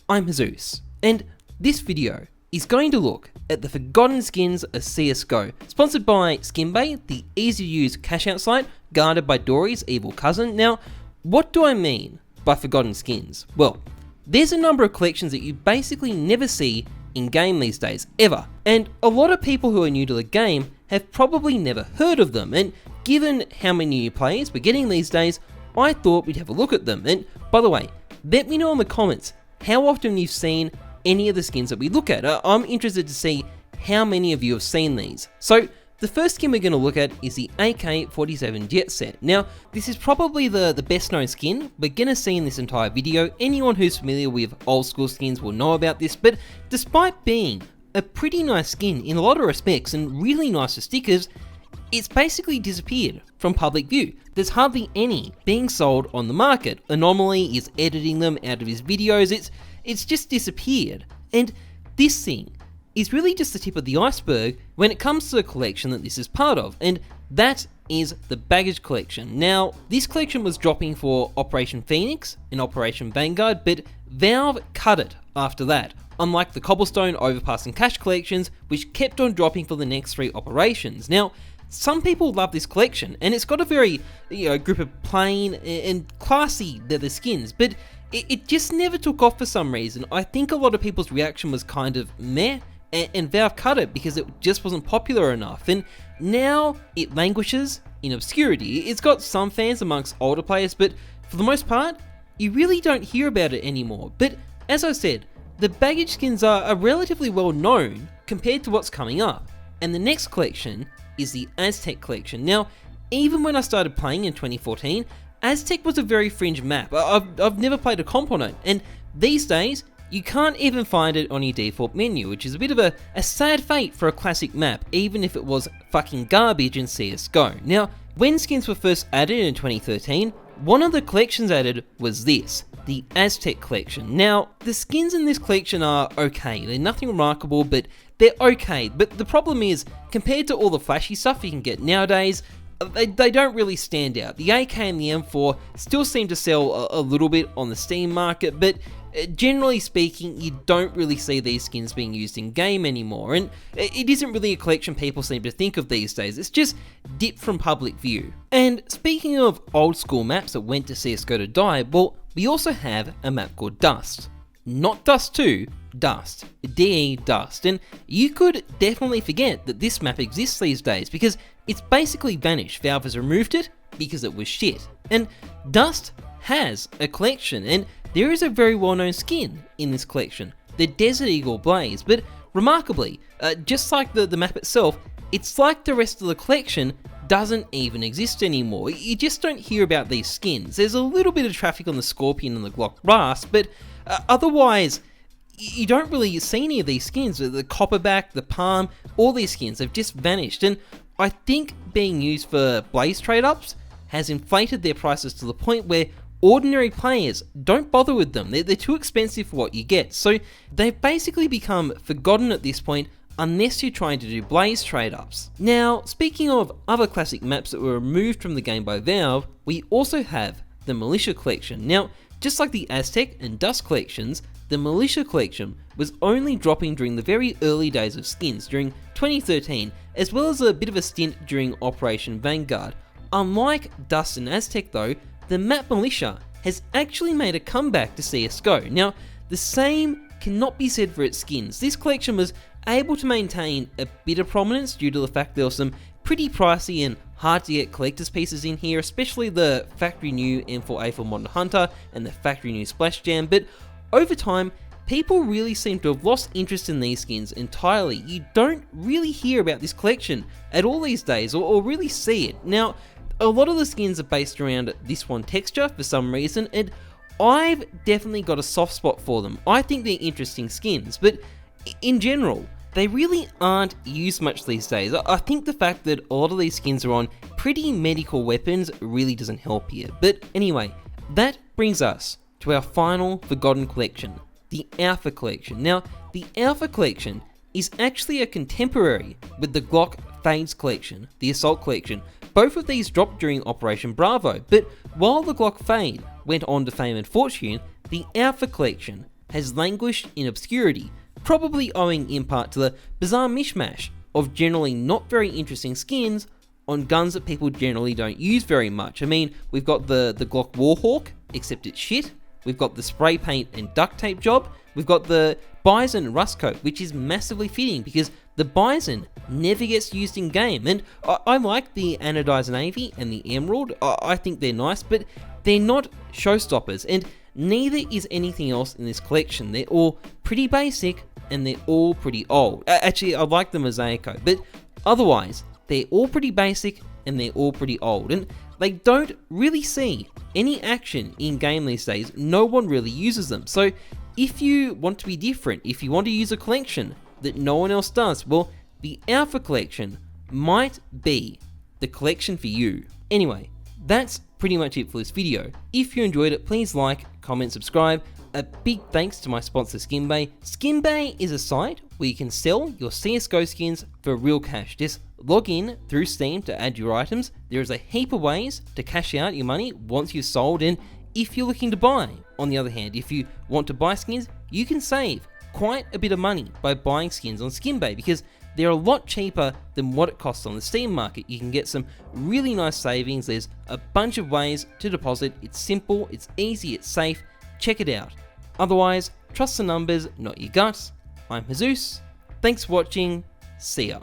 I'm Jesus, and this video is going to look at the forgotten skins of CSGO, sponsored by Skinbait, the easy-to-use cash-out site guarded by Dory's evil cousin. Now, what do I mean by forgotten skins? Well, there's a number of collections that you basically never see in-game these days, ever, and a lot of people who are new to the game have probably never heard of them, and given how many new players we're getting these days, I thought we'd have a look at them. And by the way, let me know in the comments how often you've seen any of the skins that we look at. I'm interested to see how many of you have seen these. So the first skin we're going to look at is the AK-47 Jet Set. Now, this is probably the best known skin we're going to see in this entire video. Anyone who's familiar with old school skins will know about this, but despite being a pretty nice skin in a lot of respects and really nice for stickers, it's basically disappeared from public view. There's hardly any being sold on the market. Anomaly is editing them out of his videos. It's just disappeared. And this thing is really just the tip of the iceberg when it comes to the collection that this is part of, and that is the Baggage Collection. Now, this collection was dropping for Operation Phoenix and Operation Vanguard, but Valve cut it after that, unlike the Cobblestone, Overpass and Cash collections, which kept on dropping for the next 3 operations. Now, some people love this collection, and it's got a very, group of plain and classy leather skins, but it just never took off for some reason. I think a lot of people's reaction was kind of meh, and Valve cut it because it just wasn't popular enough, and now it languishes in obscurity. It's got some fans amongst older players, but for the most part, you really don't hear about it anymore. But as I said, the baggage skins are relatively well known compared to what's coming up, and the next collection is the Aztec collection. Now, even when I started playing in 2014, Aztec was a very fringe map. I've never played a comp on it, and these days, you can't even find it on your default menu, which is a bit of a sad fate for a classic map, even if it was fucking garbage in CSGO. Now, when skins were first added in 2013, one of the collections added was this, the Aztec collection. Now, the skins in this collection are okay, they're nothing remarkable, but they're okay. But the problem is, compared to all the flashy stuff you can get nowadays, they don't really stand out. The AK and the M4 still seem to sell a little bit on the Steam market, but generally speaking, you don't really see these skins being used in game anymore, and it isn't really a collection people seem to think of these days. It's just dipped from public view. And speaking of old school maps that went to CSGO to die, well, we also have a map called Dust. Not Dust 2, Dust. DE Dust. And you could definitely forget that this map exists these days because it's basically vanished. Valve has removed it because it was shit. And Dust has a collection, and there is a very well-known skin in this collection, the Desert Eagle Blaze, but remarkably, just like the map itself, it's like the rest of the collection doesn't even exist anymore. You just don't hear about these skins. There's a little bit of traffic on the Scorpion and the Glock Rasp, but otherwise, you don't really see any of these skins. The Copperback, the Palm, all these skins have just vanished, and I think being used for Blaze trade-ups has inflated their prices to the point where ordinary players don't bother with them. They're too expensive for what you get, so they've basically become forgotten at this point unless you're trying to do Blaze trade-ups. Now, speaking of other classic maps that were removed from the game by Valve, we also have the Militia Collection. Now, just like the Aztec and Dust collections, the Militia Collection was only dropping during the very early days of skins during 2013, as well as a bit of a stint during Operation Vanguard. Unlike Dust and Aztec though, the map Militia has actually made a comeback to CSGO. Now, the same cannot be said for its skins. This collection was able to maintain a bit of prominence due to the fact there were some pretty pricey and hard to get collector's pieces in here, especially the factory new M4A4 Modern Hunter and the factory new Splash Jam, but over time, people really seem to have lost interest in these skins entirely. You don't really hear about this collection at all these days, or really see it. Now, a lot of the skins are based around this one texture for some reason, and I've definitely got a soft spot for them. I think they're interesting skins, but in general, they really aren't used much these days. I think the fact that a lot of these skins are on pretty medical weapons really doesn't help here. But anyway, that brings us to our final forgotten collection, the Alpha Collection. Now, the Alpha Collection is actually a contemporary with the Glock Fades Collection, the Assault Collection. Both of these dropped during Operation Bravo, but while the Glock Fade went on to fame and fortune, the Alpha Collection has languished in obscurity, probably owing in part to the bizarre mishmash of generally not very interesting skins on guns that people generally don't use very much. I mean, we've got the Glock Warhawk, except it's shit. We've got the spray paint and duct tape job. We've got the Bison Rust Coat, which is massively fitting because the Bison never gets used in game. And I like the Anodized Navy and the Emerald. I think they're nice, but they're not showstoppers. And neither is anything else in this collection. They're all pretty basic and they're all pretty old. Actually, I like the Mosaico, but otherwise, they're all pretty basic and they're all pretty old. And they don't really see any action in game these days. No one really uses them. So if you want to be different, if you want to use a collection that no one else does, well, the Alpha Collection might be the collection for you. Anyway, that's pretty much it for this video. If you enjoyed it, please like, comment, subscribe. A big thanks to my sponsor Skinbay. Skinbay is a site where you can sell your CSGO skins for real cash. Just log in through Steam to add your items. There is a heap of ways to cash out your money once you've sold, and if you're looking to buy, on the other hand, if you want to buy skins, you can save quite a bit of money by buying skins on Skinbay because they're a lot cheaper than what it costs on the Steam market. You can get some really nice savings. There's a bunch of ways to deposit. It's simple, it's easy, it's safe. Check it out. Otherwise, trust the numbers, not your guts. I'm Jesus. Thanks for watching. See ya.